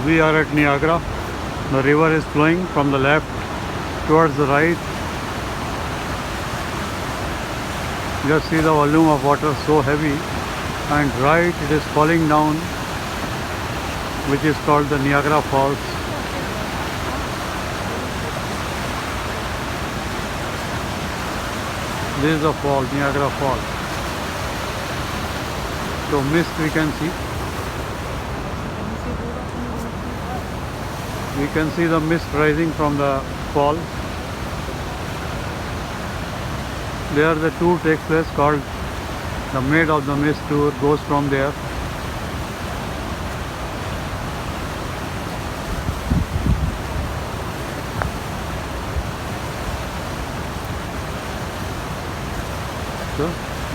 we are at Niagara. The river is flowing from the left towards the right. Just see the volume of water, so heavy, and right it is falling down, which is called the Niagara Falls. This is the fall, Niagara Falls. So mist we can see. We can see the mist rising from the fall. There the tour takes place called the Maid of the Mist tour, goes from there. So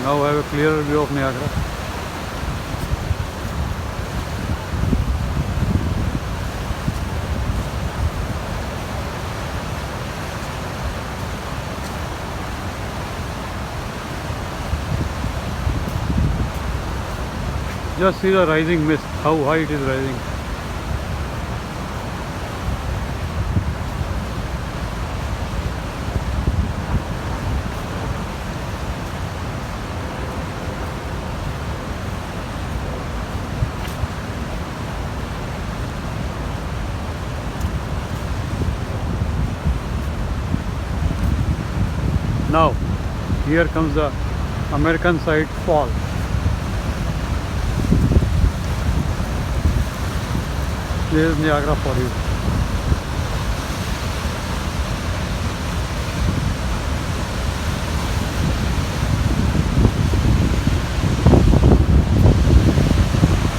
now I have a clearer view of Niagara. Just see the rising mist, how high it is rising. Now, here comes the American side fall. This is Niagara for you.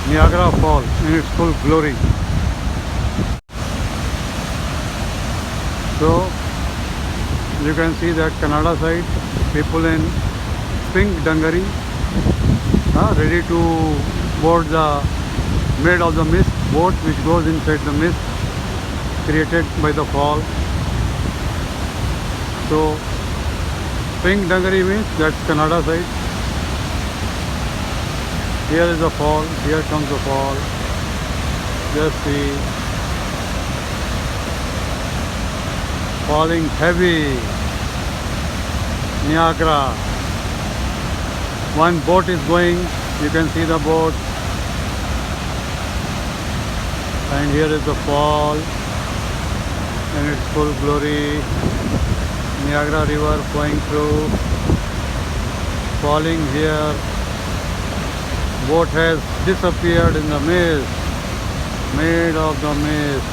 Niagara Falls in its full glory. So you can see that Canada side, people in pink dungaree ready to board the Maid of the Mist boat, which goes inside the mist created by the fall. So pink dungaree means that's Canada side. Here is the fall, here comes the fall. Just see, falling heavy. Niagara. One boat is going, you can see the boat. And here is the fall in its full glory. Niagara River flowing through, falling here. Boat has disappeared in the mist. Maid of the Mist.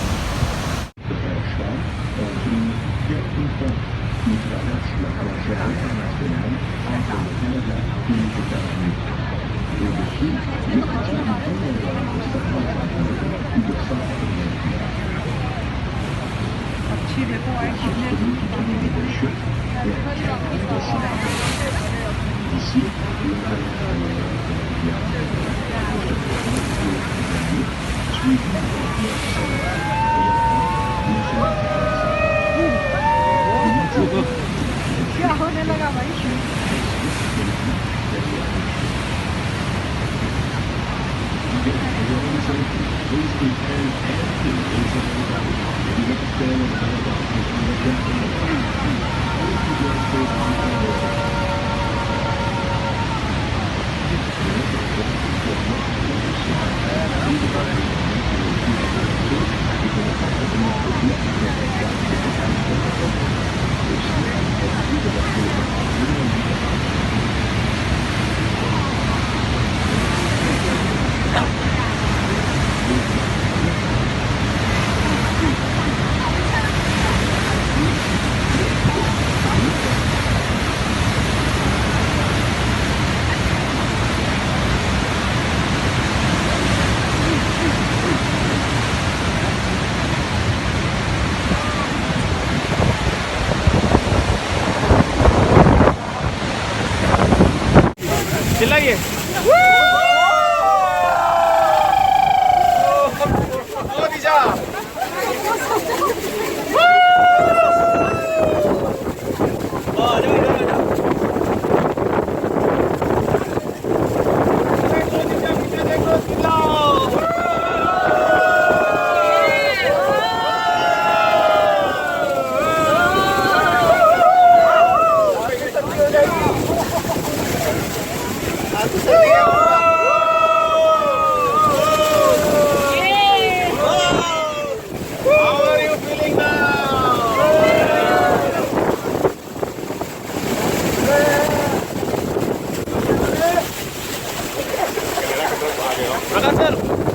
Prakash sir